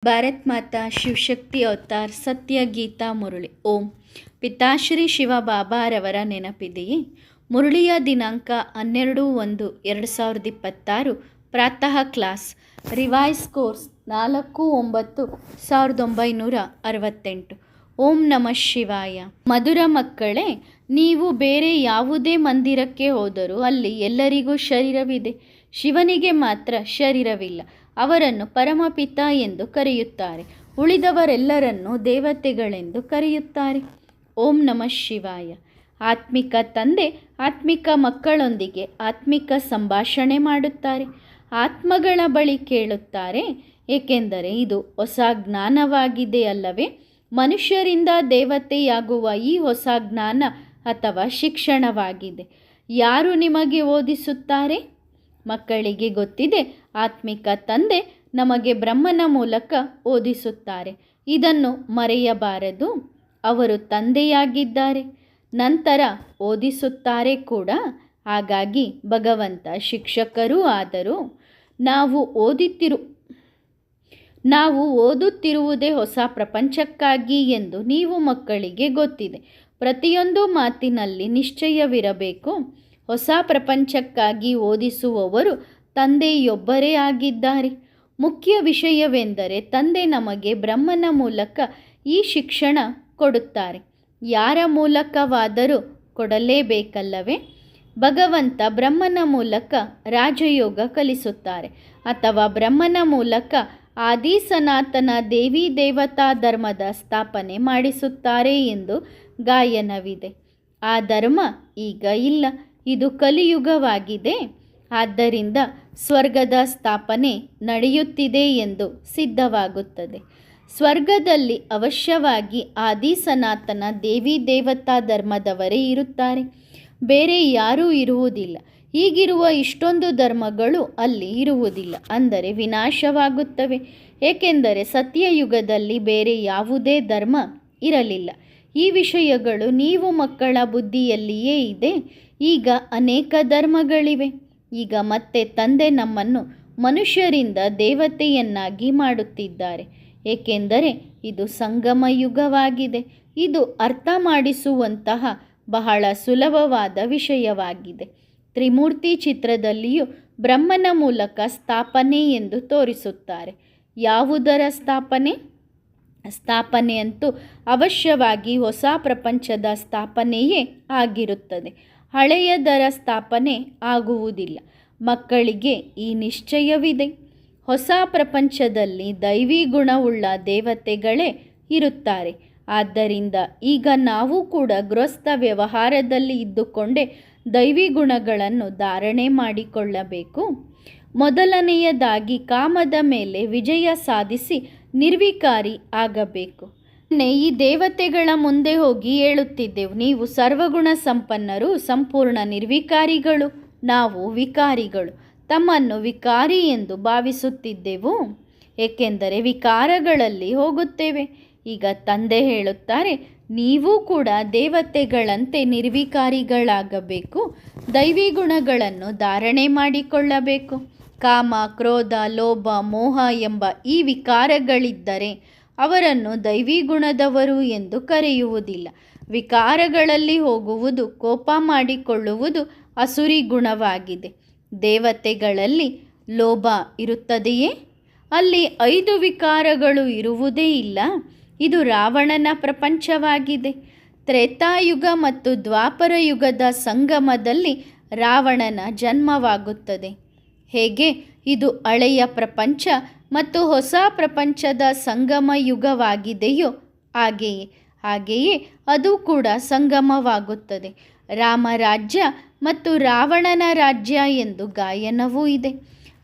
ಭಾರತ್ ಮಾತಾ Shivashakti avatar ಸತ್ಯ ಗೀತಾ ಮುರಳಿ. ಓಂ. ಪಿತಾಶ್ರೀ ಶಿವ ಬಾಬಾರವರ ನೆನಪಿದೆಯೇ? ಮುರಳಿಯ ದಿನಾಂಕ 12/1/2026. ಪ್ರಾತಃ class. Revise course 4/9/1968. ಓಂ ನಮಃ ಶಿವಾಯ. ಮಧುರ ಮಕ್ಕಳೇ, ನೀವು ಬೇರೆ ಯಾವುದೇ ಮಂದಿರಕ್ಕೆ ಹೋದರೂ ಅಲ್ಲಿ ಎಲ್ಲರಿಗೂ ಶರೀರವಿದೆ. ಶಿವನಿಗೆ ಮಾತ್ರ ಶರೀರವಿಲ್ಲ. ಅವರನ್ನು ಪರಮಪಿತ ಎಂದು ಕರೆಯುತ್ತಾರೆ. ಉಳಿದವರೆಲ್ಲರನ್ನು ದೇವತೆಗಳೆಂದು ಕರೆಯುತ್ತಾರೆ. ಓಂ ನಮಃ ಶಿವಾಯ. ಆತ್ಮಿಕ ತಂದೆ ಆತ್ಮಿಕ ಮಕ್ಕಳೊಂದಿಗೆ ಆತ್ಮಿಕ ಸಂಭಾಷಣೆ ಮಾಡುತ್ತಾರೆ. ಆತ್ಮಗಳ ಬಳಿ ಕೇಳುತ್ತಾರೆ, ಏಕೆಂದರೆ ಇದು ಹೊಸ ಜ್ಞಾನವಾಗಿದೆ ಅಲ್ಲವೇ? ಮನುಷ್ಯರಿಂದ ದೇವತೆಯಾಗುವ ಈ ಹೊಸ ಜ್ಞಾನ ಅಥವಾ ಶಿಕ್ಷಣವಾಗಿದೆ. ಯಾರು ನಿಮಗೆ ಓದಿಸುತ್ತಾರೆ? ಮಕ್ಕಳಿಗೆ ಗೊತ್ತಿದೆ, ಆತ್ಮಿಕ ತಂದೆ ನಮಗೆ ಬ್ರಹ್ಮನ ಮೂಲಕ ಓದಿಸುತ್ತಾರೆ. ಇದನ್ನು ಮರೆಯಬಾರದು. ಅವರು ತಂದೆಯಾಗಿದ್ದಾರೆ, ನಂತರ ಓದಿಸುತ್ತಾರೆ ಕೂಡ. ಹಾಗಾಗಿ ಭಗವಂತ ಶಿಕ್ಷಕರೂ ಆದರೂ ನಾವು ಓದುತ್ತಿರುವುದೇ ಹೊಸ ಪ್ರಪಂಚಕ್ಕಾಗಿ ಎಂದು ನೀವು ಮಕ್ಕಳಿಗೆ ಗೊತ್ತಿದೆ. ಪ್ರತಿಯೊಂದು ಮಾತಿನಲ್ಲಿ ನಿಶ್ಚಯವಿರಬೇಕು. ಹೊಸ ಪ್ರಪಂಚಕ್ಕಾಗಿ ಓದಿಸುವವರು ತಂದೆಯೊಬ್ಬರೇ ಆಗಿದ್ದಾರೆ. ಮುಖ್ಯ ವಿಷಯವೆಂದರೆ ತಂದೆ ನಮಗೆ ಬ್ರಹ್ಮನ ಮೂಲಕ ಈ ಶಿಕ್ಷಣ ಕೊಡುತ್ತಾರೆ. ಯಾರ ಮೂಲಕವಾದರೂ ಕೊಡಲೇಬೇಕಲ್ಲವೇ? ಭಗವಂತ ಬ್ರಹ್ಮನ ಮೂಲಕ ರಾಜಯೋಗ ಕಲಿಸುತ್ತಾರೆ ಅಥವಾ ಬ್ರಹ್ಮನ ಮೂಲಕ ಆದಿ ಸನಾತನ ದೇವಿ ದೇವತಾ ಧರ್ಮದ ಸ್ಥಾಪನೆ ಮಾಡಿಸುತ್ತಾರೆ ಎಂದು ಗಾಯನವಿದೆ. ಆ ಧರ್ಮ ಈಗ ಇಲ್ಲ. ಇದು ಕಲಿಯುಗವಾಗಿದೆ. ಆದ್ದರಿಂದ ಸ್ವರ್ಗದ ಸ್ಥಾಪನೆ ನಡೆಯುತ್ತಿದೆ ಎಂದು ಸಿದ್ಧವಾಗುತ್ತದೆ. ಸ್ವರ್ಗದಲ್ಲಿ ಅವಶ್ಯವಾಗಿ ಆದಿ ಸನಾತನ ದೇವಿ ದೇವತಾ ಧರ್ಮದವರೇ ಇರುತ್ತಾರೆ. ಬೇರೆ ಯಾರೂ ಇರುವುದಿಲ್ಲ. ಈಗಿರುವ ಇಷ್ಟೊಂದು ಧರ್ಮಗಳು ಅಲ್ಲಿ ಇರುವುದಿಲ್ಲ, ಅಂದರೆ ವಿನಾಶವಾಗುತ್ತವೆ. ಏಕೆಂದರೆ ಸತ್ಯಯುಗದಲ್ಲಿ ಬೇರೆ ಯಾವುದೇ ಧರ್ಮ ಇರಲಿಲ್ಲ. ಈ ವಿಷಯಗಳು ನೀವು ಮಕ್ಕಳ ಬುದ್ಧಿಯಲ್ಲಿಯೇ ಇದೆ. ಈಗ ಅನೇಕ ಧರ್ಮಗಳಿವೆ. ಈಗ ಮತ್ತೆ ತಂದೆ ನಮ್ಮನ್ನು ಮನುಷ್ಯರಿಂದ ದೇವತೆಯನ್ನಾಗಿ ಮಾಡುತ್ತಿದ್ದಾರೆ. ಏಕೆಂದರೆ ಇದು ಸಂಗಮ ಯುಗವಾಗಿದೆ. ಇದು ಅರ್ಥ ಮಾಡಿಸುವಂತಹ ಬಹಳ ಸುಲಭವಾದ ವಿಷಯವಾಗಿದೆ. ತ್ರಿಮೂರ್ತಿ ಚಿತ್ರದಲ್ಲಿಯೂ ಬ್ರಹ್ಮನ ಮೂಲಕ ಸ್ಥಾಪನೆ ಎಂದು ತೋರಿಸುತ್ತಾರೆ. ಯಾವುದರ ಸ್ಥಾಪನೆ? ಸ್ಥಾಪನೆಯಂತೂ ಅವಶ್ಯವಾಗಿ ಹೊಸ ಪ್ರಪಂಚದ ಸ್ಥಾಪನೆಯೇ ಆಗಿರುತ್ತದೆ. ಹಳೆಯದರ ಸ್ಥಾಪನೆ ಆಗುವುದಿಲ್ಲ. ಮಕ್ಕಳಿಗೆ ಈ ನಿಶ್ಚಯವಿದೆ. ಹೊಸ ಪ್ರಪಂಚದಲ್ಲಿ ದೈವಿ ಗುಣವುಳ್ಳ ದೇವತೆಗಳೇ ಇರುತ್ತಾರೆ. ಆದ್ದರಿಂದ ಈಗ ನಾವು ಕೂಡ ಗೃಹಸ್ಥ ವ್ಯವಹಾರದಲ್ಲಿ ಇದ್ದುಕೊಂಡೇ ದೈವಿ ಗುಣಗಳನ್ನು ಧಾರಣೆ ಮಾಡಿಕೊಳ್ಳಬೇಕು. ಮೊದಲನೆಯದಾಗಿ ಕಾಮದ ಮೇಲೆ ವಿಜಯ ಸಾಧಿಸಿ ನಿರ್ವಿಕಾರಿ ಆಗಬೇಕು. ಈ ದೇವತೆಗಳ ಮುಂದೆ ಹೋಗಿ ಹೇಳುತ್ತಿದ್ದೆವು, ನೀವು ಸರ್ವಗುಣ ಸಂಪನ್ನರು, ಸಂಪೂರ್ಣ ನಿರ್ವಿಕಾರಿಗಳು. ನಾವು ವಿಕಾರಿಗಳು. ತಮ್ಮನ್ನು ವಿಕಾರಿ ಎಂದು ಭಾವಿಸುತ್ತಿದ್ದೆವು, ಏಕೆಂದರೆ ವಿಕಾರಗಳಲ್ಲಿ ಹೋಗುತ್ತೇವೆ. ಈಗ ತಂದೆ ಹೇಳುತ್ತಾರೆ, ನೀವು ಕೂಡ ದೇವತೆಗಳಂತೆ ನಿರ್ವಿಕಾರಿಗಳಾಗಬೇಕು. ದೈವಿ ಗುಣಗಳನ್ನು ಧಾರಣೆ ಮಾಡಿಕೊಳ್ಳಬೇಕು. ಕಾಮ, ಕ್ರೋಧ, ಲೋಭ, ಮೋಹ ಎಂಬ ಈ ವಿಕಾರಗಳಿದ್ದರೆ ಅವರನ್ನು ದೈವಿ ಗುಣದವರು ಎಂದು ಕರೆಯುವುದಿಲ್ಲ. ವಿಕಾರಗಳಲ್ಲಿ ಹೋಗುವುದು, ಕೋಪ ಮಾಡಿಕೊಳ್ಳುವುದು ಅಸುರಿ ಗುಣವಾಗಿದೆ. ದೇವತೆಗಳಲ್ಲಿ ಲೋಭ ಇರುತ್ತದೆಯೇ? ಅಲ್ಲಿ 5 ವಿಕಾರಗಳು ಇರುವುದೇ ಇಲ್ಲ. ಇದು ರಾವಣನ ಪ್ರಪಂಚವಾಗಿದೆ. ತ್ರೇತಾಯುಗ ಮತ್ತು ದ್ವಾಪರ ಯುಗದ ಸಂಗಮದಲ್ಲಿ ರಾವಣನ ಜನ್ಮವಾಗುತ್ತದೆ. ಹೇಗೆ ಇದು ಹಳೆಯ ಪ್ರಪಂಚ ಮತ್ತು ಹೊಸ ಪ್ರಪಂಚದ ಸಂಗಮ ಯುಗವಾಗಿದೆಯೋ ಹಾಗೆಯೇ ಅದು ಕೂಡ ಸಂಗಮವಾಗುತ್ತದೆ. ರಾಮರಾಜ್ಯ ಮತ್ತು ರಾವಣನ ರಾಜ್ಯ ಎಂದು ಗಾಯನವೂ ಇದೆ.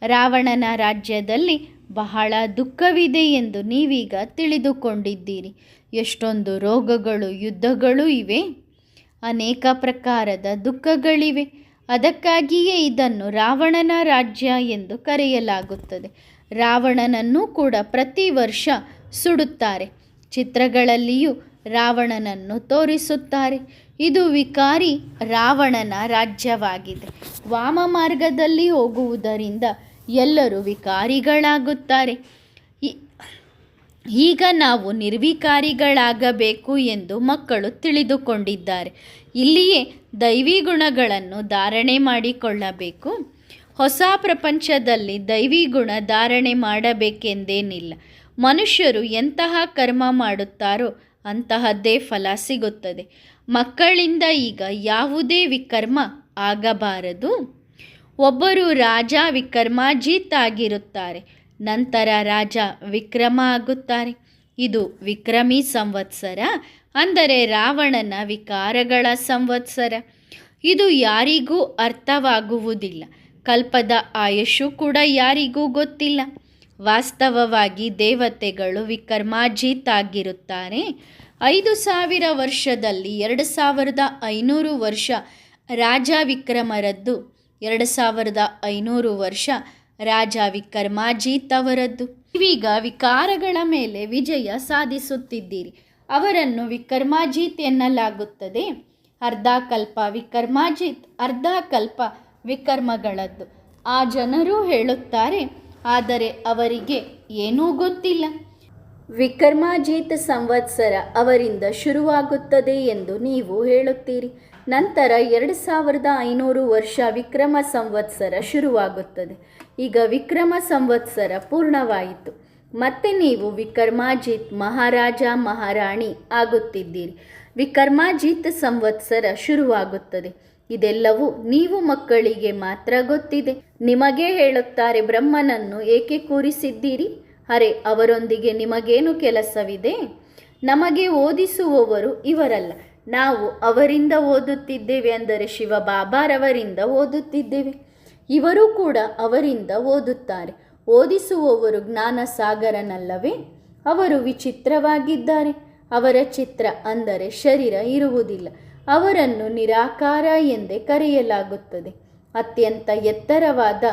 ರಾವಣನ ರಾಜ್ಯದಲ್ಲಿ ಬಹಳ ದುಃಖವಿದೆ ಎಂದು ನೀವೀಗ ತಿಳಿದುಕೊಂಡಿದ್ದೀರಿ. ಎಷ್ಟೊಂದು ರೋಗಗಳು, ಯುದ್ಧಗಳು ಇವೆ. ಅನೇಕ ಪ್ರಕಾರದ ದುಃಖಗಳಿವೆ. ಅದಕ್ಕಾಗಿಯೇ ಇದನ್ನು ರಾವಣನ ರಾಜ್ಯ ಎಂದು ಕರೆಯಲಾಗುತ್ತದೆ. ರಾವಣನನ್ನು ಕೂಡ ಪ್ರತಿ ವರ್ಷ ಸುಡುತ್ತಾರೆ. ಚಿತ್ರಗಳಲ್ಲಿಯೂ ರಾವಣನನ್ನು ತೋರಿಸುತ್ತಾರೆ. ಇದು ವಿಕಾರಿ ರಾವಣನ ರಾಜ್ಯವಾಗಿದೆ. ವಾಮ ಮಾರ್ಗದಲ್ಲಿ ಹೋಗುವುದರಿಂದ ಎಲ್ಲರೂ ವಿಕಾರಿಗಳಾಗುತ್ತಾರೆ. ಈಗ ನಾವು ನಿರ್ವಿಕಾರಿಗಳಾಗಬೇಕು ಎಂದು ಮಕ್ಕಳು ತಿಳಿದುಕೊಂಡಿದ್ದಾರೆ. ಇಲ್ಲಿಯೇ ದೈವಿ ಗುಣಗಳನ್ನು ಧಾರಣೆ ಮಾಡಿಕೊಳ್ಳಬೇಕು. ಹೊಸ ಪ್ರಪಂಚದಲ್ಲಿ ದೈವಿ ಗುಣ ಧಾರಣೆ ಮಾಡಬೇಕೆಂದೇನಿಲ್ಲ. ಮನುಷ್ಯರು ಎಂತಹ ಕರ್ಮ ಮಾಡುತ್ತಾರೋ ಅಂತಹದ್ದೇ ಫಲ ಸಿಗುತ್ತದೆ. ಮಕ್ಕಳಿಂದ ಈಗ ಯಾವುದೇ ವಿಕರ್ಮ ಆಗಬಾರದು. ಒಬ್ಬರು ರಾಜ ವಿಕ್ರಮಾಜಿತ್ ಆಗಿರುತ್ತಾರೆ, ನಂತರ ರಾಜ ವಿಕ್ರಮ ಆಗುತ್ತಾರೆ. ಇದು ವಿಕ್ರಮಿ ಸಂವತ್ಸರ, ಅಂದರೆ ರಾವಣನ ವಿಕಾರಗಳ ಸಂವತ್ಸರ. ಇದು ಯಾರಿಗೂ ಅರ್ಥವಾಗುವುದಿಲ್ಲ. ಕಲ್ಪದ ಆಯುಷು ಕೂಡ ಯಾರಿಗೂ ಗೊತ್ತಿಲ್ಲ. ವಾಸ್ತವವಾಗಿ ದೇವತೆಗಳು ವಿಕ್ರಮಾಜಿತ್ ಆಗಿರುತ್ತಾರೆ. 5000 ವರ್ಷದಲ್ಲಿ 2500 ವರ್ಷ ರಾಜ ವಿಕ್ರಮರದ್ದು, 2500 ವರ್ಷ ರಾಜ ವಿಕ್ರಮಾಜಿತ್ ಅವರದ್ದು. ನೀವೀಗ ವಿಕಾರಗಳ ಮೇಲೆ ವಿಜಯ ಸಾಧಿಸುತ್ತಿದ್ದೀರಿ. ಅವರನ್ನು ವಿಕ್ರಮಾಜಿತ್ ಎನ್ನಲಾಗುತ್ತದೆ. ಅರ್ಧ ಕಲ್ಪ ವಿಕ್ರಮಾಜಿತ್, ಅರ್ಧ ಕಲ್ಪ ವಿಕರ್ಮಗಳದ್ದು. ಆ ಜನರು ಹೇಳುತ್ತಾರೆ, ಆದರೆ ಅವರಿಗೆ ಏನೂ ಗೊತ್ತಿಲ್ಲ. ವಿಕ್ರಮಾಜಿತ್ ಸಂವತ್ಸರ ಅವರಿಂದ ಶುರುವಾಗುತ್ತದೆ ಎಂದು ನೀವು ಹೇಳುತ್ತೀರಿ. ನಂತರ 2500 ವರ್ಷ ವಿಕ್ರಮ ಸಂವತ್ಸರ ಶುರುವಾಗುತ್ತದೆ. ಈಗ ವಿಕ್ರಮ ಸಂವತ್ಸರ ಪೂರ್ಣವಾಯಿತು. ಮತ್ತೆ ನೀವು ವಿಕ್ರಮಾಜಿತ್ ಮಹಾರಾಜ ಮಹಾರಾಣಿ ಆಗುತ್ತಿದ್ದೀರಿ. ವಿಕ್ರಮಾಜಿತ್ ಸಂವತ್ಸರ ಶುರುವಾಗುತ್ತದೆ. ಇದೆಲ್ಲವೂ ನೀವು ಮಕ್ಕಳಿಗೆ ಮಾತ್ರ ಗೊತ್ತಿದೆ. ನಿಮಗೆ ಹೇಳುತ್ತಾರೆ, ಬ್ರಹ್ಮನನ್ನು ಏಕೆ ಕೂರಿಸಿದ್ದೀರಿ? ಅರೆ, ಅವರೊಂದಿಗೆ ನಿಮಗೇನು ಕೆಲಸವಿದೆ? ನಮಗೆ ಓದಿಸುವವರು ಇವರಲ್ಲ, ನಾವು ಅವರಿಂದ ಓದುತ್ತಿದ್ದೇವೆ. ಅಂದರೆ ಶಿವಬಾಬಾರವರಿಂದ ಓದುತ್ತಿದ್ದೇವೆ. ಇವರು ಕೂಡ ಅವರಿಂದ ಓದುತ್ತಾರೆ. ಓದಿಸುವವರು ಜ್ಞಾನ ಸಾಗರನಲ್ಲವೇ? ಅವರು ವಿಚಿತ್ರವಾಗಿದ್ದಾರೆ. ಅವರ ಚಿತ್ರ ಅಂದರೆ ಶರೀರ ಇರುವುದಿಲ್ಲ. ಅವರನ್ನು ನಿರಾಕಾರ ಎಂದೇ ಕರೆಯಲಾಗುತ್ತದೆ. ಅತ್ಯಂತ ಎತ್ತರವಾದ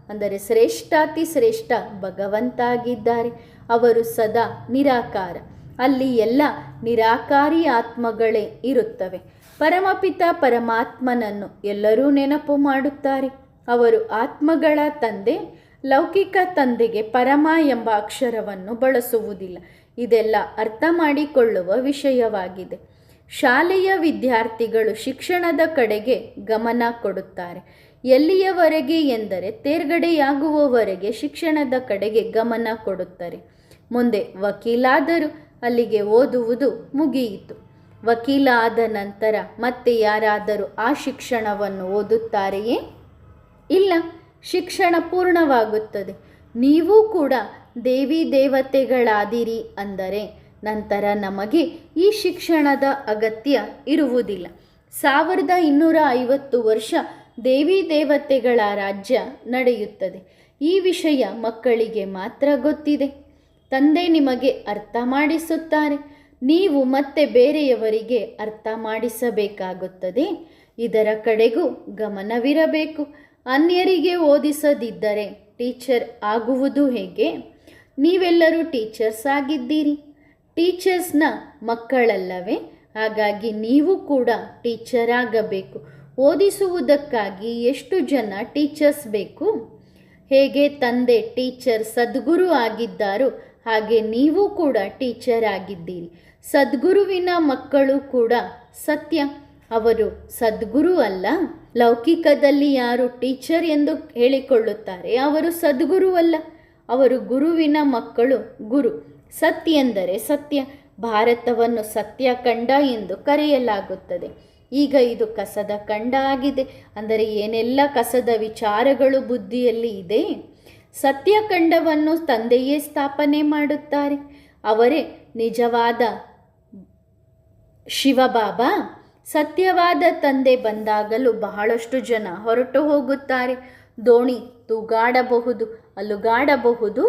ಅಂದರೆ ಶ್ರೇಷ್ಠಾತಿ ಶ್ರೇಷ್ಠ ಭಗವಂತ ಆಗಿದ್ದಾರೆ. ಅವರು ಸದಾ ನಿರಾಕಾರ. ಅಲ್ಲಿ ಎಲ್ಲ ನಿರಾಕಾರಿ ಆತ್ಮಗಳೇ ಇರುತ್ತವೆ. ಪರಮಪಿತ ಪರಮಾತ್ಮನನ್ನು ಎಲ್ಲರೂ ನೆನಪು ಮಾಡುತ್ತಾರೆ. ಅವರು ಆತ್ಮಗಳ ತಂದೆ. ಲೌಕಿಕ ತಂದೆಗೆ ಪರಮ ಎಂಬ ಅಕ್ಷರವನ್ನು ಬಳಸುವುದಿಲ್ಲ. ಇದೆಲ್ಲ ಅರ್ಥ ಮಾಡಿಕೊಳ್ಳುವ ವಿಷಯವಾಗಿದೆ. ಶಾಲೆಯ ವಿದ್ಯಾರ್ಥಿಗಳು ಶಿಕ್ಷಣದ ಕಡೆಗೆ ಗಮನ ಕೊಡುತ್ತಾರೆ. ಎಲ್ಲಿಯವರೆಗೆ ಎಂದರೆ ತೇರ್ಗಡೆಯಾಗುವವರೆಗೆ ಶಿಕ್ಷಣದ ಕಡೆಗೆ ಗಮನ ಕೊಡುತ್ತಾರೆ. ಮುಂದೆ ವಕೀಲಾದರು, ಅಲ್ಲಿಗೆ ಓದುವುದು ಮುಗಿಯಿತು. ವಕೀಲ ಆದ ನಂತರ ಮತ್ತೆ ಯಾರಾದರೂ ಆ ಶಿಕ್ಷಣವನ್ನು ಓದುತ್ತಾರೆಯೇ? ಇಲ್ಲ, ಶಿಕ್ಷಣ ಪೂರ್ಣವಾಗುತ್ತದೆ. ನೀವು ಕೂಡ ದೇವಿ ದೇವತೆಗಳಾದಿರಿ ಅಂದರೆ ನಂತರ ನಮಗೆ ಈ ಶಿಕ್ಷಣದ ಅಗತ್ಯ ಇರುವುದಿಲ್ಲ. 1250 ವರ್ಷ ದೇವಿ ದೇವತೆಗಳ ರಾಜ್ಯ ನಡೆಯುತ್ತದೆ. ಈ ವಿಷಯ ಮಕ್ಕಳಿಗೆ ಮಾತ್ರ ಗೊತ್ತಿದೆ. ತಂದೆ ನಿಮಗೆ ಅರ್ಥ ಮಾಡಿಸುತ್ತಾರೆ. ನೀವು ಮತ್ತೆ ಬೇರೆಯವರಿಗೆ ಅರ್ಥ ಮಾಡಿಸಬೇಕಾಗುತ್ತದೆ. ಇದರ ಕಡೆಗೂ ಗಮನವಿರಬೇಕು. ಅನ್ಯರಿಗೆ ಓದಿಸದಿದ್ದರೆ ಟೀಚರ್ ಆಗುವುದು ಹೇಗೆ? ನೀವೆಲ್ಲರೂ ಟೀಚರ್ಸ್ ಆಗಿದ್ದೀರಿ. ಟೀಚರ್ಸ್ನ ಮಕ್ಕಳಲ್ಲವೇ? ಹಾಗಾಗಿ ನೀವು ಕೂಡ ಟೀಚರ್ ಆಗಬೇಕು. ಓದಿಸುವುದಕ್ಕಾಗಿ ಎಷ್ಟು ಜನ ಟೀಚರ್ಸ್ ಬೇಕು? ಹೇಗೆ ತಂದೆ ಟೀಚರ್ ಸದ್ಗುರು ಆಗಿದ್ದಾರೋ ಹಾಗೆ ನೀವು ಕೂಡ ಟೀಚರ್ ಆಗಿದ್ದೀರಿ. ಸದ್ಗುರುವಿನ ಮಕ್ಕಳು ಕೂಡ ಸತ್ಯ. ಅವರು ಸದ್ಗುರು ಅಲ್ಲ. ಲೌಕಿಕದಲ್ಲಿ ಯಾರು ಟೀಚರ್ ಎಂದು ಹೇಳಿಕೊಳ್ಳುತ್ತಾರೆ ಅವರು ಸದ್ಗುರು ಅಲ್ಲ. ಅವರು ಗುರುವಿನ ಮಕ್ಕಳು. ಗುರು ಸತ್ಯ ಎಂದರೆ ಸತ್ಯ. ಭಾರತವನ್ನು ಸತ್ಯ ಖಂಡ ಎಂದು ಕರೆಯಲಾಗುತ್ತದೆ. ಈಗ ಇದು ಕಸದ ಖಂಡ ಆಗಿದೆ. ಅಂದರೆ ಏನೆಲ್ಲ ಕಸದ ವಿಚಾರಗಳು ಬುದ್ಧಿಯಲ್ಲಿ ಇದೆ. ಸತ್ಯಖಂಡವನ್ನು ತಂದೆಯೇ ಸ್ಥಾಪನೆ ಮಾಡುತ್ತಾರೆ. ಅವರೇ ನಿಜವಾದ ಶಿವಬಾಬಾ. ಸತ್ಯವಾದ ತಂದೆ ಬಂದಾಗಲೂ ಬಹಳಷ್ಟು ಜನ ಹೊರಟು ಹೋಗುತ್ತಾರೆ. ದೋಣಿ ತೂಗಾಡಬಹುದು, ಅಲುಗಾಡಬಹುದು,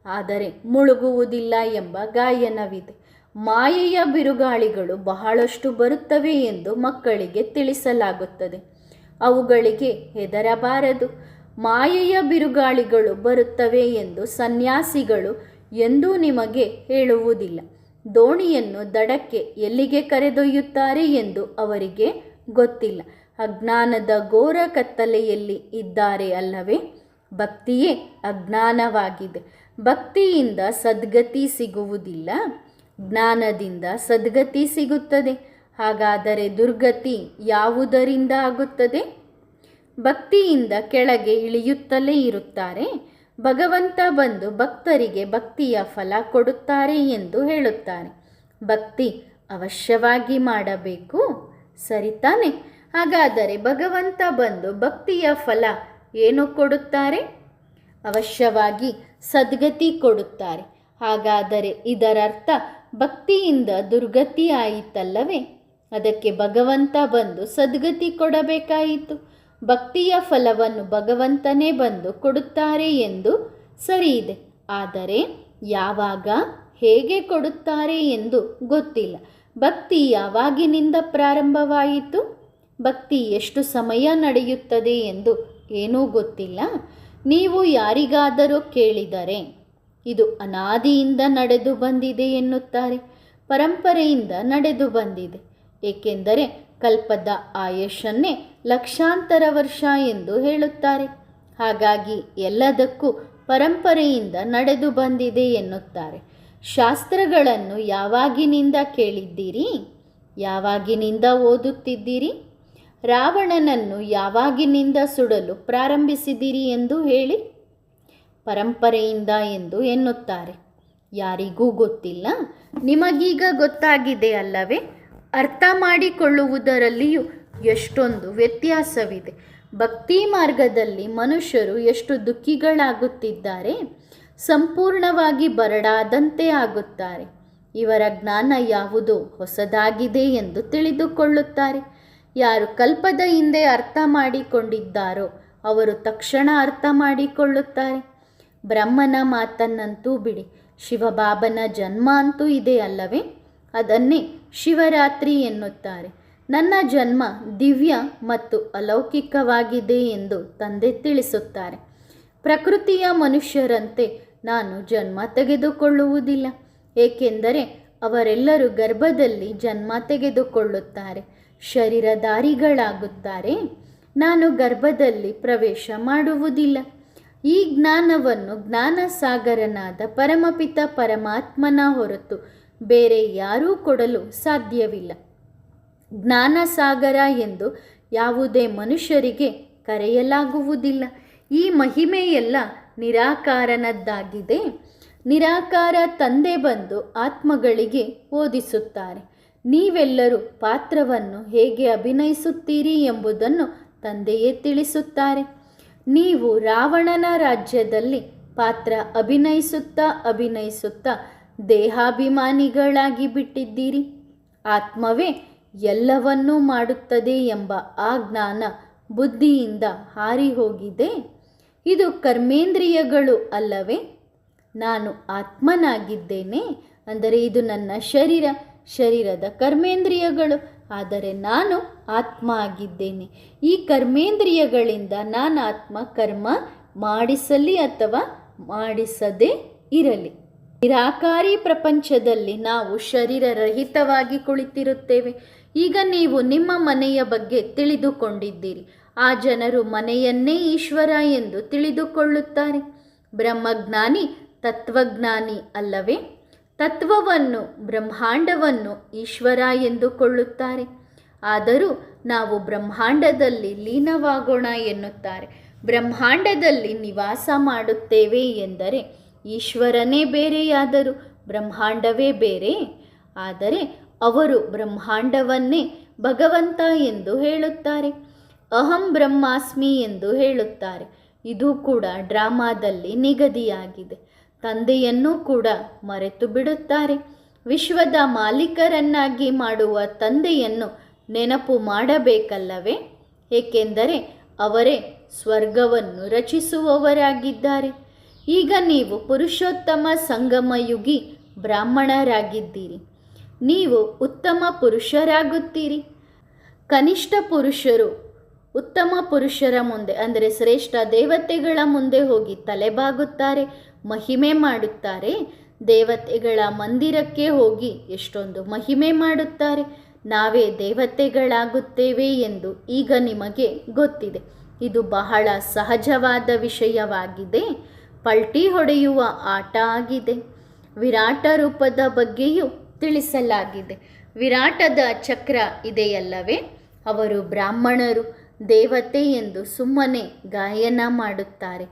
ಆದರೆ ಮುಳುಗುವುದಿಲ್ಲ ಎಂಬ ಗಾಯನವಿದೆ. ಮಾಯೆಯ ಬಿರುಗಾಳಿಗಳು ಬಹಳಷ್ಟು ಬರುತ್ತವೆ ಎಂದು ಮಕ್ಕಳಿಗೆ ತಿಳಿಸಲಾಗುತ್ತದೆ. ಅವುಗಳಿಗೆ ಹೆದರಬಾರದು. ಮಾಯೆಯ ಬಿರುಗಾಳಿಗಳು ಬರುತ್ತವೆ ಎಂದು ಸನ್ಯಾಸಿಗಳು ಎಂದೂ ನಿಮಗೆ ಹೇಳುವುದಿಲ್ಲ. ದೋಣಿಯನ್ನು ದಡಕ್ಕೆ ಎಲ್ಲಿಗೆ ಕರೆದೊಯ್ಯುತ್ತಾರೆ ಎಂದು ಅವರಿಗೆ ಗೊತ್ತಿಲ್ಲ. ಅಜ್ಞಾನದ ಘೋರ ಕತ್ತಲೆಯಲ್ಲಿ ಇದ್ದಾರೆ ಅಲ್ಲವೇ? ಭಕ್ತಿಯೇ ಅಜ್ಞಾನವಾಗಿದೆ. ಭಕ್ತಿಯಿಂದ ಸದ್ಗತಿ ಸಿಗುವುದಿಲ್ಲ, ಜ್ಞಾನದಿಂದ ಸದ್ಗತಿ ಸಿಗುತ್ತದೆ. ಹಾಗಾದರೆ ದುರ್ಗತಿ ಯಾವುದರಿಂದ ಆಗುತ್ತದೆ? ಭಕ್ತಿಯಿಂದ ಕೆಳಗೆ ಇಳಿಯುತ್ತಲೇ ಇರುತ್ತಾರೆ. ಭಗವಂತ ಬಂದು ಭಕ್ತರಿಗೆ ಭಕ್ತಿಯ ಫಲ ಕೊಡುತ್ತಾರೆ ಎಂದು ಹೇಳುತ್ತಾರೆ. ಭಕ್ತಿ ಅವಶ್ಯವಾಗಿ ಮಾಡಬೇಕು, ಸರಿ ತಾನೆ? ಹಾಗಾದರೆ ಭಗವಂತ ಬಂದು ಭಕ್ತಿಯ ಫಲ ಏನು ಕೊಡುತ್ತಾರೆ? ಅವಶ್ಯವಾಗಿ ಸದ್ಗತಿ ಕೊಡುತ್ತಾರೆ. ಹಾಗಾದರೆ ಇದರರ್ಥ ಭಕ್ತಿಯಿಂದ ದುರ್ಗತಿ ಆಯಿತಲ್ಲವೇ? ಅದಕ್ಕೆ ಭಗವಂತ ಬಂದು ಸದ್ಗತಿ ಕೊಡಬೇಕಾಯಿತು. ಭಕ್ತಿಯ ಫಲವನ್ನು ಭಗವಂತನೇ ಬಂದು ಕೊಡುತ್ತಾರೆ ಎಂದು ಸರಿ ಇದೆ. ಆದರೆ ಯಾವಾಗ, ಹೇಗೆ ಕೊಡುತ್ತಾರೆ ಎಂದು ಗೊತ್ತಿಲ್ಲ. ಭಕ್ತಿ ಯಾವಾಗಿನಿಂದ ಪ್ರಾರಂಭವಾಯಿತು, ಭಕ್ತಿ ಎಷ್ಟು ಸಮಯ ನಡೆಯುತ್ತದೆ ಎಂದು ಏನೂ ಗೊತ್ತಿಲ್ಲ. ನೀವು ಯಾರಿಗಾದರೂ ಕೇಳಿದರೆ ಇದು ಅನಾದಿಯಿಂದ ನಡೆದು ಬಂದಿದೆ ಎನ್ನುತ್ತಾರೆ. ಪರಂಪರೆಯಿಂದ ನಡೆದು ಬಂದಿದೆ. ಏಕೆಂದರೆ ಕಲ್ಪದ ಆಯುಷನ್ನೇ ಲಕ್ಷಾಂತರ ವರ್ಷ ಎಂದು ಹೇಳುತ್ತಾರೆ. ಹಾಗಾಗಿ ಎಲ್ಲದಕ್ಕೂ ಪರಂಪರೆಯಿಂದ ನಡೆದು ಬಂದಿದೆ ಎನ್ನುತ್ತಾರೆ. ಶಾಸ್ತ್ರಗಳನ್ನು ಯಾವಾಗಿನಿಂದ ಕೇಳಿದ್ದೀರಿ? ಯಾವಾಗಿನಿಂದ ಓದುತ್ತಿದ್ದೀರಿ? ರಾವಣನನ್ನು ಯಾವಾಗಿನಿಂದ ಸುಡಲು ಪ್ರಾರಂಭಿಸಿದಿರಿ ಎಂದು ಹೇಳಿ? ಪರಂಪರೆಯಿಂದ ಎಂದು ಎನ್ನುತ್ತಾರೆ. ಯಾರಿಗೂ ಗೊತ್ತಿಲ್ಲ. ನಿಮಗೀಗ ಗೊತ್ತಾಗಿದೆ ಅಲ್ಲವೇ? ಅರ್ಥ ಮಾಡಿಕೊಳ್ಳುವುದರಲ್ಲಿಯೂ ಎಷ್ಟೊಂದು ವ್ಯತ್ಯಾಸವಿದೆ. ಭಕ್ತಿ ಮಾರ್ಗದಲ್ಲಿ ಮನುಷ್ಯರು ಎಷ್ಟು ದುಃಖಿಗಳಾಗುತ್ತಿದ್ದಾರೆ, ಸಂಪೂರ್ಣವಾಗಿ ಬರಡಾದಂತೆ ಆಗುತ್ತಾರೆ. ಇವರ ಜ್ಞಾನ ಯಾವುದೋ ಹೊಸದಾಗಿದೆ ಎಂದು ತಿಳಿದುಕೊಳ್ಳುತ್ತಾರೆ. ಯಾರು ಕಲ್ಪದ ಹಿಂದೆ ಅರ್ಥ ಮಾಡಿಕೊಂಡಿದ್ದಾರೋ ಅವರು ತಕ್ಷಣ ಅರ್ಥ ಮಾಡಿಕೊಳ್ಳುತ್ತಾರೆ. ಬ್ರಹ್ಮನ ಮಾತನ್ನಂತೂ ಬಿಡಿ, ಶಿವಬಾಬನ ಜನ್ಮ ಅಂತೂ ಇದೆ ಅಲ್ಲವೇ? ಅದನ್ನೇ ಶಿವರಾತ್ರಿ ಎನ್ನುತ್ತಾರೆ. ನನ್ನ ಜನ್ಮ ದಿವ್ಯ ಮತ್ತು ಅಲೌಕಿಕವಾಗಿದೆ ಎಂದು ತಂದೆ ತಿಳಿಸುತ್ತಾರೆ. ಪ್ರಕೃತಿಯ ಮನುಷ್ಯರಂತೆ ನಾನು ಜನ್ಮ ತೆಗೆದುಕೊಳ್ಳುವುದಿಲ್ಲ. ಏಕೆಂದರೆ ಅವರೆಲ್ಲರೂ ಗರ್ಭದಲ್ಲಿ ಜನ್ಮ ತೆಗೆದುಕೊಳ್ಳುತ್ತಾರೆ, ಶರೀರಧಾರಿಗಳಾಗುತ್ತಾರೆ. ನಾನು ಗರ್ಭದಲ್ಲಿ ಪ್ರವೇಶ ಮಾಡುವುದಿಲ್ಲ. ಈ ಜ್ಞಾನವನ್ನು ಜ್ಞಾನಸಾಗರನಾದ ಪರಮಪಿತ ಪರಮಾತ್ಮನ ಹೊರತು ಬೇರೆ ಯಾರೂ ಕೊಡಲು ಸಾಧ್ಯವಿಲ್ಲ. ಜ್ಞಾನಸಾಗರ ಎಂದು ಯಾವುದೇ ಮನುಷ್ಯರಿಗೆ ಕರೆಯಲಾಗುವುದಿಲ್ಲ. ಈ ಮಹಿಮೆಯೆಲ್ಲ ನಿರಾಕಾರನದ್ದಾಗಿದೆ. ನಿರಾಕಾರ ತಂದೆ ಬಂದು ಆತ್ಮಗಳಿಗೆ ಓದಿಸುತ್ತಾರೆ. ನೀವೆಲ್ಲರೂ ಪಾತ್ರವನ್ನು ಹೇಗೆ ಅಭಿನಯಿಸುತ್ತೀರಿ ಎಂಬುದನ್ನು ತಂದೆಯೇ ತಿಳಿಸುತ್ತಾರೆ. ನೀವು ರಾವಣನ ರಾಜ್ಯದಲ್ಲಿ ಪಾತ್ರ ಅಭಿನಯಿಸುತ್ತಾ ದೇಹಾಭಿಮಾನಿಗಳಾಗಿ ಬಿಟ್ಟಿದ್ದೀರಿ. ಆತ್ಮವೇ ಎಲ್ಲವನ್ನೂ ಮಾಡುತ್ತದೆ ಎಂಬ ಆ ಜ್ಞಾನ ಬುದ್ಧಿಯಿಂದ ಹಾರಿ ಹೋಗಿದೆ. ಇದು ಕರ್ಮೇಂದ್ರಿಯಗಳು ಅಲ್ಲವೇ? ನಾನು ಆತ್ಮನಾಗಿದ್ದೇನೆ ಅಂದರೆ ಇದು ನನ್ನ ಶರೀರದ ಕರ್ಮೇಂದ್ರಿಯಗಳು. ಆದರೆ ನಾನು ಆತ್ಮ ಆಗಿದ್ದೇನೆ. ಈ ಕರ್ಮೇಂದ್ರಿಯಗಳಿಂದ ನಾನು ಆತ್ಮ ಕರ್ಮ ಮಾಡಿಸಲಿ ಅಥವಾ ಮಾಡಿಸದೇ ಇರಲಿ. ನಿರಾಕಾರಿ ಪ್ರಪಂಚದಲ್ಲಿ ನಾವು ಶರೀರರಹಿತವಾಗಿ ಕುಳಿತಿರುತ್ತೇವೆ. ಈಗ ನೀವು ನಿಮ್ಮ ಮನೆಯ ಬಗ್ಗೆ ತಿಳಿದುಕೊಂಡಿದ್ದೀರಿ. ಆ ಜನರು ಮನೆಯನ್ನೇ ಈಶ್ವರ ಎಂದು ತಿಳಿದುಕೊಳ್ಳುತ್ತಾರೆ. ಬ್ರಹ್ಮಜ್ಞಾನಿ ತತ್ವಜ್ಞಾನಿ ಅಲ್ಲವೇ? ತತ್ವವನ್ನು, ಬ್ರಹ್ಮಾಂಡವನ್ನು ಈಶ್ವರ ಎಂದುಕೊಳ್ಳುತ್ತಾರೆ. ಆದರೂ ನಾವು ಬ್ರಹ್ಮಾಂಡದಲ್ಲಿ ಲೀನವಾಗೋಣ ಎನ್ನುತ್ತಾರೆ. ಬ್ರಹ್ಮಾಂಡದಲ್ಲಿ ನಿವಾಸ ಮಾಡುತ್ತೇವೆ ಎಂದರೆ ಈಶ್ವರನೇ ಬೇರೆಯಾದರೂ ಬ್ರಹ್ಮಾಂಡವೇ ಬೇರೆ. ಆದರೆ ಅವರು ಬ್ರಹ್ಮಾಂಡವನ್ನೇ ಭಗವಂತ ಎಂದು ಹೇಳುತ್ತಾರೆ. ಅಹಂ ಬ್ರಹ್ಮಾಸ್ಮಿ ಎಂದು ಹೇಳುತ್ತಾರೆ. ಇದು ಕೂಡ ಡ್ರಾಮಾದಲ್ಲಿ ನಿಗದಿಯಾಗಿದೆ. ತಂದೆಯನ್ನೂ ಕೂಡ ಮರೆತು ಬಿಡುತ್ತಾರೆ. ವಿಶ್ವದ ಮಾಲೀಕರನ್ನಾಗಿ ಮಾಡುವ ತಂದೆಯನ್ನು ನೆನಪು ಮಾಡಬೇಕಲ್ಲವೇ? ಏಕೆಂದರೆ ಅವರೇ ಸ್ವರ್ಗವನ್ನು ರಚಿಸುವವರಾಗಿದ್ದಾರೆ. ಈಗ ನೀವು ಪುರುಷೋತ್ತಮ ಸಂಗಮಯುಗಿ ಬ್ರಾಹ್ಮಣರಾಗಿದ್ದೀರಿ. ನೀವು ಉತ್ತಮ ಪುರುಷರಾಗುತ್ತೀರಿ. ಕನಿಷ್ಠ ಪುರುಷರು ಉತ್ತಮ ಪುರುಷರ ಮುಂದೆ ಅಂದರೆ ಶ್ರೇಷ್ಠ ದೇವತೆಗಳ ಮುಂದೆ ಹೋಗಿ ತಲೆಬಾಗುತ್ತಾರೆ, ಮಹಿಮೆ ಮಾಡುತ್ತಾರೆ. ದೇವತೆಗಳ ಮಂದಿರಕ್ಕೆ ಹೋಗಿ ಎಷ್ಟೊಂದು ಮಹಿಮೆ ಮಾಡುತ್ತಾರೆ. ನಾವೇ ದೇವತೆಗಳಾಗುತ್ತೇವೆ ಎಂದು ಈಗ ನಿಮಗೆ ಗೊತ್ತಿದೆ. ಇದು ಬಹಳ ಸಹಜವಾದ ವಿಷಯವಾಗಿದೆ. ಪಲ್ಟಿ ಹೊಡೆಯುವ ಆಟ ಆಗಿದೆ. ವಿರಾಟ ರೂಪದ ಬಗ್ಗೆಯೂ ತಿಳಿಸಲಾಗಿದೆ. ವಿರಾಟದ ಚಕ್ರ ಇದೆಯಲ್ಲವೇ, ಅವರು ಬ್ರಾಹ್ಮಣರು, ದೇವತೆ ಎಂದು ಸುಮ್ಮನೆ ಗಾಯನ ಮಾಡುತ್ತಾರೆ.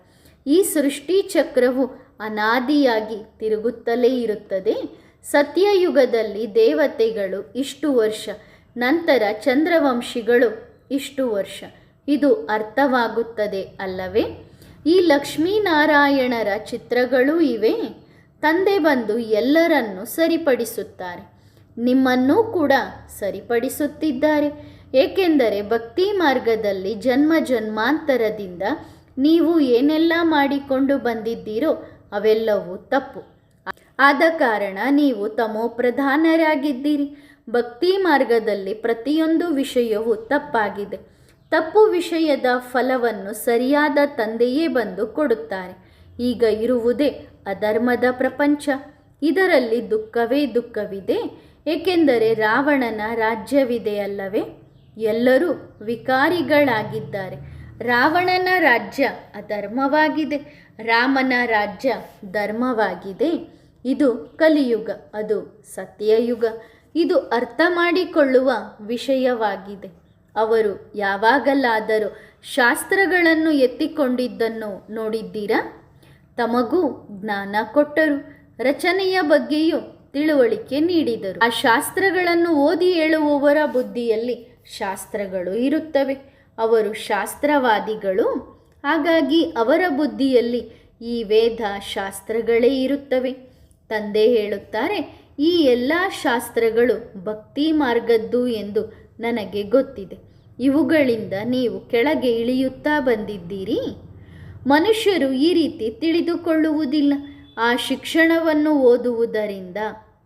ಈ ಸೃಷ್ಟಿ ಚಕ್ರವು ಅನಾದಿಯಾಗಿ ತಿರುಗುತ್ತಲೇ ಇರುತ್ತದೆ. ಸತ್ಯಯುಗದಲ್ಲಿ ದೇವತೆಗಳು ಇಷ್ಟು ವರ್ಷ, ನಂತರ ಚಂದ್ರವಂಶಿಗಳು ಇಷ್ಟು ವರ್ಷ. ಇದು ಅರ್ಥವಾಗುತ್ತದೆ ಅಲ್ಲವೇ? ಈ ಲಕ್ಷ್ಮೀನಾರಾಯಣರ ಚಿತ್ರಗಳೂ ಇವೆ. ತಂದೆ ಬಂದು ಎಲ್ಲರನ್ನೂ ಸರಿಪಡಿಸುತ್ತಾರೆ, ನಿಮ್ಮನ್ನೂ ಕೂಡ ಸರಿಪಡಿಸುತ್ತಿದ್ದಾರೆ. ಏಕೆಂದರೆ ಭಕ್ತಿ ಮಾರ್ಗದಲ್ಲಿ ಜನ್ಮ ಜನ್ಮಾಂತರದಿಂದ ನೀವು ಏನೆಲ್ಲ ಮಾಡಿಕೊಂಡು ಬಂದಿದ್ದೀರೋ ಅವೆಲ್ಲವೂ ತಪ್ಪು. ಆದ ಕಾರಣ ನೀವು ತಮೋಪ್ರಧಾನರಾಗಿದ್ದೀರಿ. ಭಕ್ತಿ ಮಾರ್ಗದಲ್ಲಿ ಪ್ರತಿಯೊಂದು ವಿಷಯವೂ ತಪ್ಪಾಗಿದೆ. ತಪ್ಪು ವಿಷಯದ ಫಲವನ್ನು ಸರಿಯಾದ ತಂದೆಯೇ ಬಂದು ಕೊಡುತ್ತಾರೆ. ಈಗ ಇರುವುದೇ ಅಧರ್ಮದ ಪ್ರಪಂಚ. ಇದರಲ್ಲಿ ದುಃಖವೇ ದುಃಖವಿದೆ. ಏಕೆಂದರೆ ರಾವಣನ ರಾಜ್ಯವಿದೆ ಅಲ್ಲವೇ? ಎಲ್ಲರೂ ವಿಕಾರಿಗಳಾಗಿದ್ದಾರೆ. ರಾವಣನ ರಾಜ್ಯ ಅಧರ್ಮವಾಗಿದೆ, ರಾಮನ ರಾಜ್ಯ ಧರ್ಮವಾಗಿದೆ. ಇದು ಕಲಿಯುಗ, ಅದು ಸತ್ಯಯುಗ. ಇದು ಅರ್ಥ ಮಾಡಿಕೊಳ್ಳುವ ವಿಷಯವಾಗಿದೆ. ಅವರು ಯಾವಾಗಲಾದರೂ ಶಾಸ್ತ್ರಗಳನ್ನು ಎತ್ತಿಕೊಂಡಿದ್ದನ್ನು ನೋಡಿದ್ದೀರಾ? ತಮಗೂ ಜ್ಞಾನ ಕೊಟ್ಟರು, ರಚನೆಯ ಬಗ್ಗೆಯೂ ತಿಳುವಳಿಕೆ ನೀಡಿದರು. ಆ ಶಾಸ್ತ್ರಗಳನ್ನು ಓದಿ ಹೇಳುವವರ ಬುದ್ಧಿಯಲ್ಲಿ ಶಾಸ್ತ್ರಗಳು ಇರುತ್ತವೆ. ಅವರು ಶಾಸ್ತ್ರವಾದಿಗಳು, ಹಾಗಾಗಿ ಅವರ ಬುದ್ಧಿಯಲ್ಲಿ ಈ ವೇದ ಶಾಸ್ತ್ರಗಳೇ ಇರುತ್ತವೆ. ತಂದೆ ಹೇಳುತ್ತಾರೆ, ಈ ಎಲ್ಲ ಶಾಸ್ತ್ರಗಳು ಭಕ್ತಿ ಮಾರ್ಗದ್ದು ಎಂದು ನನಗೆ ಗೊತ್ತಿದೆ. ಇವುಗಳಿಂದ ನೀವು ಕೆಳಗೆ ಇಳಿಯುತ್ತಾ ಬಂದಿದ್ದೀರಿ. ಮನುಷ್ಯರು ಈ ರೀತಿ ತಿಳಿದುಕೊಳ್ಳುವುದಿಲ್ಲ. ಆ ಶಿಕ್ಷಣವನ್ನು ಓದುವುದರಿಂದ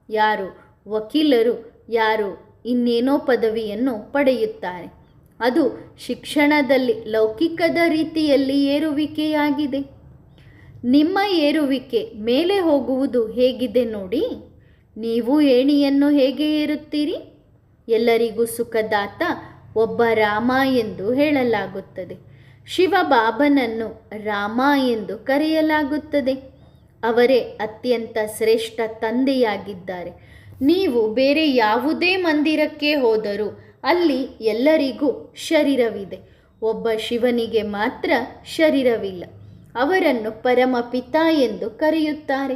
ಯಾರು ವಕೀಲರು, ಯಾರು ಇನ್ನೇನೋ ಪದವಿಯನ್ನು ಪಡೆಯುತ್ತಾರೆ. ಅದು ಶಿಕ್ಷಣದಲ್ಲಿ ಲೌಕಿಕದ ರೀತಿಯಲ್ಲಿ ಏರುವಿಕೆಯಾಗಿದೆ. ನಿಮ್ಮ ಏರುವಿಕೆ ಮೇಲೆ ಹೋಗುವುದು ಹೇಗಿದೆ ನೋಡಿ. ನೀವು ಏಣಿಯನ್ನು ಹೇಗೆ ಏರುತ್ತೀರಿ? ಎಲ್ಲರಿಗೂ ಸುಖದಾತ ಒಬ್ಬ ರಾಮ ಎಂದು ಹೇಳಲಾಗುತ್ತದೆ. ಶಿವಬಾಬನನ್ನು ರಾಮ ಎಂದು ಕರೆಯಲಾಗುತ್ತದೆ. ಅವರೇ ಅತ್ಯಂತ ಶ್ರೇಷ್ಠ ತಂದೆಯಾಗಿದ್ದಾರೆ. ನೀವು ಬೇರೆ ಯಾವುದೇ ಮಂದಿರಕ್ಕೆ ಹೋದರೂ ಅಲ್ಲಿ ಎಲ್ಲರಿಗೂ ಶರೀರವಿದೆ. ಒಬ್ಬ ಶಿವನಿಗೆ ಮಾತ್ರ ಶರೀರವಿಲ್ಲ. ಅವರನ್ನು ಪರಮಪಿತ ಎಂದು ಕರೆಯುತ್ತಾರೆ.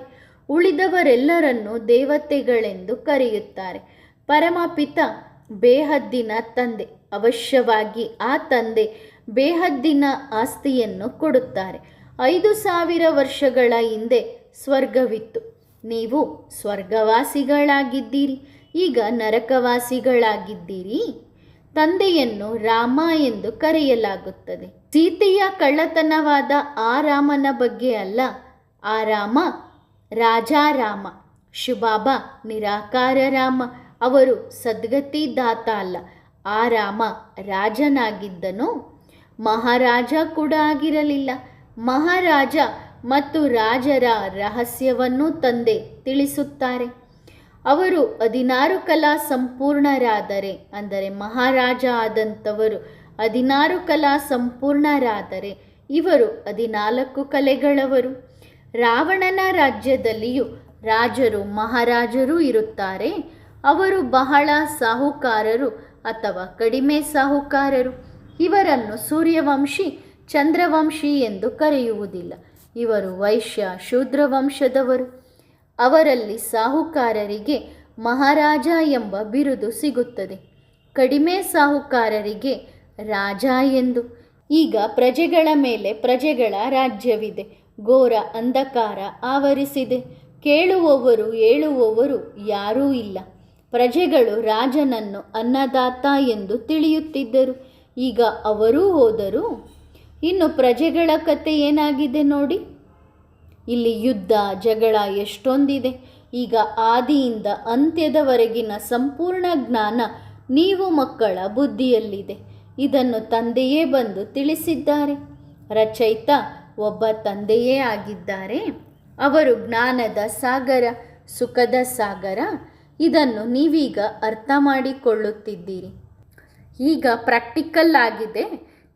ಉಳಿದವರೆಲ್ಲರನ್ನು ದೇವತೆಗಳೆಂದು ಕರೆಯುತ್ತಾರೆ. ಪರಮಪಿತ ಬೇಹದ್ದಿನ ತಂದೆ. ಅವಶ್ಯವಾಗಿ ಆ ತಂದೆ ಬೇಹದ್ದಿನ ಆಸ್ತಿಯನ್ನು ಕೊಡುತ್ತಾರೆ. 5000 ವರ್ಷಗಳ ಹಿಂದೆ ಸ್ವರ್ಗವಿತ್ತು. ನೀವು ಸ್ವರ್ಗವಾಸಿಗಳಾಗಿದ್ದೀರಿ, ಈಗ ನರಕವಾಸಿಗಳಾಗಿದ್ದೀರಿ. ತಂದೆಯನ್ನು ರಾಮ ಎಂದು ಕರೆಯಲಾಗುತ್ತದೆ. ಸೀತೆಯ ಕಳ್ಳತನವಾದ ಆ ರಾಮನ ಬಗ್ಗೆ ಅಲ್ಲ. ಆ ರಾಮ ರಾಜಾರಾಮ. ಶಿವಬಾಬಾ ನಿರಾಕಾರ ರಾಮ. ಅವರು ಸದ್ಗತಿ ದಾತ ಅಲ್ಲ. ಆ ರಾಮ ರಾಜನಾಗಿದ್ದನು, ಮಹಾರಾಜ ಕೂಡ ಆಗಿರಲಿಲ್ಲ. ಮಹಾರಾಜ ಮತ್ತು ರಾಜರ ರಹಸ್ಯವನ್ನು ತಂದೆ ತಿಳಿಸುತ್ತಾರೆ. ಅವರು 16 ಕಲಾ ಸಂಪೂರ್ಣರಾದರೆ, ಅಂದರೆ ಮಹಾರಾಜ ಆದಂಥವರು 16 ಕಲಾ ಸಂಪೂರ್ಣರಾದರೆ, ಇವರು 14 ಕಲೆಗಳವರು. ರಾವಣನ ರಾಜ್ಯದಲ್ಲಿಯೂ ರಾಜರು ಮಹಾರಾಜರು ಇರುತ್ತಾರೆ. ಅವರು ಬಹಳ ಸಾಹುಕಾರರು ಅಥವಾ ಕಡಿಮೆ ಸಾಹುಕಾರರು. ಇವರನ್ನು ಸೂರ್ಯವಂಶಿ, ಚಂದ್ರವಂಶಿ ಎಂದು ಕರೆಯುವುದಿಲ್ಲ. ಇವರು ವೈಶ್ಯ, ಶೂದ್ರ ವಂಶದವರು. ಅವರಲ್ಲಿ ಸಾಹುಕಾರರಿಗೆ ಮಹಾರಾಜ ಎಂಬ ಬಿರುದು ಸಿಗುತ್ತದೆ, ಕಡಿಮೆ ಸಾಹುಕಾರರಿಗೆ ರಾಜ ಎಂದು. ಈಗ ಪ್ರಜೆಗಳ ಮೇಲೆ ಪ್ರಜೆಗಳ ರಾಜ್ಯವಿದೆ. ಘೋರ ಅಂಧಕಾರ ಆವರಿಸಿದೆ. ಕೇಳುವವರು ಹೇಳುವವರು ಯಾರೂ ಇಲ್ಲ. ಪ್ರಜೆಗಳು ರಾಜನನ್ನು ಅನ್ನದಾತ ಎಂದು ತಿಳಿಯುತ್ತಿದ್ದರು. ಈಗ ಅವರೂ ಹೋದರು. ಇನ್ನು ಪ್ರಜೆಗಳ ಕತೆ ಏನಾಗಿದೆ ನೋಡಿ. ಇಲ್ಲಿ ಯುದ್ಧ ಜಗಳ ಎಷ್ಟೊಂದಿದೆ. ಈಗ ಆದಿಯಿಂದ ಅಂತ್ಯದವರೆಗಿನ ಸಂಪೂರ್ಣ ಜ್ಞಾನ ನೀವು ಮಕ್ಕಳ ಬುದ್ಧಿಯಲ್ಲಿದೆ. ಇದನ್ನು ತಂದೆಯೇ ಬಂದು ತಿಳಿಸಿದ್ದಾರೆ. ರಚಯಿತ ಒಬ್ಬ ತಂದೆಯೇ ಆಗಿದ್ದಾರೆ. ಅವರು ಜ್ಞಾನದ ಸಾಗರ, ಸುಖದ ಸಾಗರ. ಇದನ್ನು ನೀವೀಗ ಅರ್ಥ ಮಾಡಿಕೊಳ್ಳುತ್ತಿದ್ದೀರಿ. ಈಗ ಪ್ರಾಕ್ಟಿಕಲ್ ಆಗಿದೆ.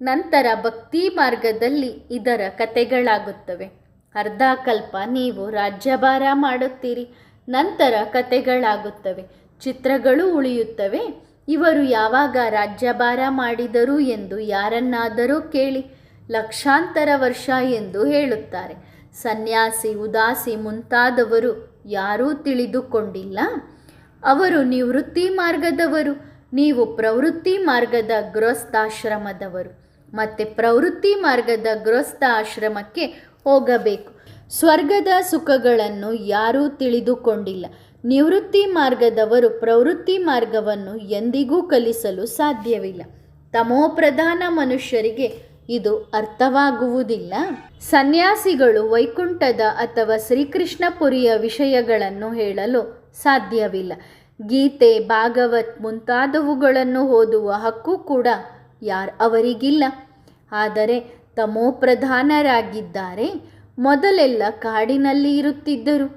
ನಂತರ ಭಕ್ತಿ ಮಾರ್ಗದಲ್ಲಿ ಇದರ ಕತೆಗಳಾಗುತ್ತವೆ. ಅರ್ಧ ಕಲ್ಪ ನೀವು ರಾಜ್ಯಭಾರ ಮಾಡುತ್ತೀರಿ. ನಂತರ ಕತೆಗಳಾಗುತ್ತವೆ, ಚಿತ್ರಗಳು ಉಳಿಯುತ್ತವೆ. ಇವರು ಯಾವಾಗ ರಾಜ್ಯಭಾರ ಮಾಡಿದರು ಎಂದು ಯಾರನ್ನಾದರೂ ಕೇಳಿ, ಲಕ್ಷಾಂತರ ವರ್ಷ ಎಂದು ಹೇಳುತ್ತಾರೆ. ಸನ್ಯಾಸಿ, ಉದಾಸಿ ಮುಂತಾದವರು ಯಾರೂ ತಿಳಿದುಕೊಂಡಿಲ್ಲ. ಅವರು ನಿವೃತ್ತಿ ಮಾರ್ಗದವರು, ನೀವು ಪ್ರವೃತ್ತಿ ಮಾರ್ಗದ ಗೃಹಸ್ಥಾಶ್ರಮದವರು. ಮತ್ತು ಪ್ರವೃತ್ತಿ ಮಾರ್ಗದ ಗೃಹಸ್ಥ ಆಶ್ರಮಕ್ಕೆ ಹೋಗಬೇಕು. ಸ್ವರ್ಗದ ಸುಖಗಳನ್ನು ಯಾರೂ ತಿಳಿದುಕೊಂಡಿಲ್ಲ. ನಿವೃತ್ತಿ ಮಾರ್ಗದವರು ಪ್ರವೃತ್ತಿ ಮಾರ್ಗವನ್ನು ಎಂದಿಗೂ ಕಲಿಸಲು ಸಾಧ್ಯವಿಲ್ಲ. ತಮೋಪ್ರಧಾನ ಮನುಷ್ಯರಿಗೆ ಇದು ಅರ್ಥವಾಗುವುದಿಲ್ಲ. ಸನ್ಯಾಸಿಗಳು ವೈಕುಂಠದ ಅಥವಾ ಶ್ರೀಕೃಷ್ಣಪುರಿಯ ವಿಷಯಗಳನ್ನು ಹೇಳಲು ಸಾಧ್ಯವಿಲ್ಲ. ಗೀತೆ, ಭಾಗವತ್ ಮುಂತಾದವುಗಳನ್ನು ಓದುವ ಹಕ್ಕು ಕೂಡ ಅವರಿಗಿಲ್ಲ. ಆದರೆ ತಮೋಪ್ರಧಾನರಾಗಿದ್ದಾರೆ. ಮೊದಲೆಲ್ಲ ಕಾಡಿನಲ್ಲಿ ಇರುತ್ತಿದ್ದರು,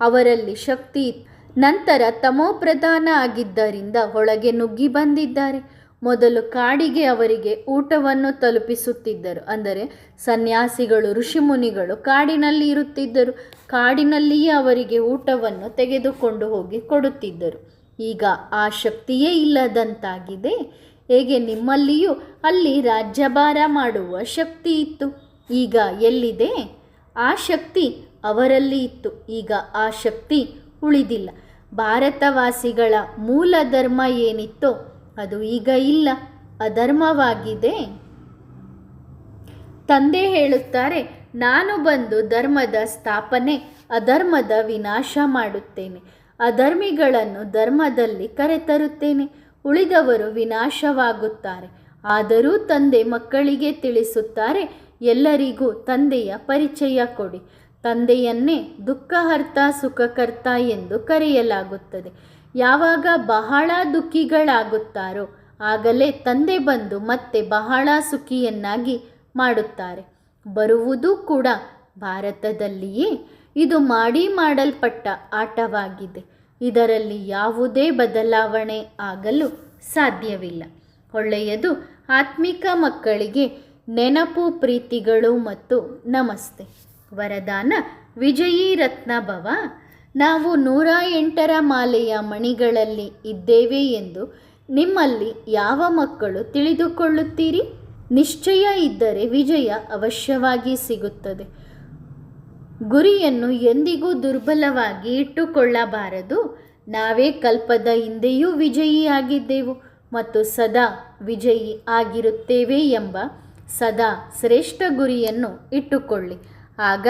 ಅವರಲ್ಲಿ ಶಕ್ತಿ ಇತ್ತು. ನಂತರ ತಮೋಪ್ರಧಾನ ಆಗಿದ್ದರಿಂದ ಒಳಗೆ ನುಗ್ಗಿ ಬಂದಿದ್ದಾರೆ. ಮೊದಲು ಕಾಡಿಗೆ ಅವರಿಗೆ ಊಟವನ್ನು ತಲುಪಿಸುತ್ತಿದ್ದರು. ಅಂದರೆ ಸನ್ಯಾಸಿಗಳು, ಋಷಿಮುನಿಗಳು ಕಾಡಿನಲ್ಲಿ ಇರುತ್ತಿದ್ದರು. ಕಾಡಿನಲ್ಲಿಯೇ ಅವರಿಗೆ ಊಟವನ್ನು ತೆಗೆದುಕೊಂಡು ಹೋಗಿ ಕೊಡುತ್ತಿದ್ದರು. ಈಗ ಆ ಶಕ್ತಿಯೇ ಇಲ್ಲದಂತಾಗಿದೆ. ಹೇಗೆ ನಿಮ್ಮಲ್ಲಿಯೂ ಅಲ್ಲಿ ರಾಜ್ಯಭಾರ ಮಾಡುವ ಶಕ್ತಿ ಇತ್ತು, ಈಗ ಎಲ್ಲಿದೆ? ಆ ಶಕ್ತಿ ಅವರಲ್ಲಿ ಇತ್ತು, ಈಗ ಆ ಶಕ್ತಿ ಉಳಿದಿಲ್ಲ. ಭಾರತವಾಸಿಗಳ ಮೂಲ ಧರ್ಮ ಏನಿತ್ತೋ ಅದು ಈಗ ಇಲ್ಲ, ಅಧರ್ಮವಾಗಿದೆ. ತಂದೆ ಹೇಳುತ್ತಾರೆ, ನಾನು ಬಂದು ಧರ್ಮದ ಸ್ಥಾಪನೆ, ಅಧರ್ಮದ ವಿನಾಶ ಮಾಡುತ್ತೇನೆ. ಅಧರ್ಮಿಗಳನ್ನು ಧರ್ಮದಲ್ಲಿ ಕರೆತರುತ್ತೇನೆ, ಉಳಿದವರು ವಿನಾಶವಾಗುತ್ತಾರೆ. ಆದರೂ ತಂದೆ ಮಕ್ಕಳಿಗೆ ತಿಳಿಸುತ್ತಾರೆ, ಎಲ್ಲರಿಗೂ ತಂದೆಯ ಪರಿಚಯ ಕೊಡಿ. ತಂದೆಯನ್ನೇ ದುಃಖಹರ್ತ, ಸುಖಕರ್ತ ಎಂದು ಕರೆಯಲಾಗುತ್ತದೆ. ಯಾವಾಗ ಬಹಳ ದುಃಖಿಗಳಾಗುತ್ತಾರೋ ಆಗಲೇ ತಂದೆ ಬಂದು ಮತ್ತೆ ಬಹಳ ಸುಖಿಯನ್ನಾಗಿ ಮಾಡುತ್ತಾರೆ. ಬರುವುದು ಕೂಡ ಭಾರತದಲ್ಲಿಯೇ. ಇದು ಮಾಡಲ್ಪಟ್ಟ ಆಟವಾಗಿದೆ. ಇದರಲ್ಲಿ ಯಾವುದೇ ಬದಲಾವಣೆ ಆಗಲು ಸಾಧ್ಯವಿಲ್ಲ. ಒಳ್ಳೆಯದು. ಆತ್ಮಿಕ ಮಕ್ಕಳಿಗೆ ನೆನಪು, ಪ್ರೀತಿಗಳು ಮತ್ತು ನಮಸ್ತೆ. ವರದಾನ: ವಿಜಯೀ ರತ್ನ ಭವ. ನಾವು 108ರ ಮಾಲೆಯ ಮಣಿಗಳಲ್ಲಿ ಇದ್ದೇವೆ ಎಂದು ನಿಮ್ಮಲ್ಲಿ ಯಾವ ಮಕ್ಕಳು ತಿಳಿದುಕೊಳ್ಳುತ್ತೀರಿ? ನಿಶ್ಚಯ ಇದ್ದರೆ ವಿಜಯ ಅವಶ್ಯವಾಗಿ ಸಿಗುತ್ತದೆ. ಗುರಿಯನ್ನು ಎಂದಿಗೂ ದುರ್ಬಲವಾಗಿ ಇಟ್ಟುಕೊಳ್ಳಬಾರದು. ನಾವೇ ಕಲ್ಪದ ಹಿಂದೆಯೂ ವಿಜಯಿಯಾಗಿದ್ದೆವು ಮತ್ತು ಸದಾ ವಿಜಯಿ ಆಗಿರುತ್ತೇವೆ ಎಂಬ ಸದಾ ಶ್ರೇಷ್ಠ ಗುರಿಯನ್ನು ಇಟ್ಟುಕೊಳ್ಳಿ. ಆಗ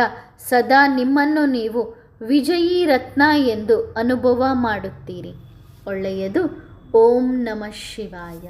ಸದಾ ನಿಮ್ಮನ್ನು ನೀವು ವಿಜಯೀ ರತ್ನ ಎಂದು ಅನುಭವ ಮಾಡುತ್ತೀರಿ. ಒಳ್ಳೆಯದು. ಓಂ ನಮಃ ಶಿವಾಯ.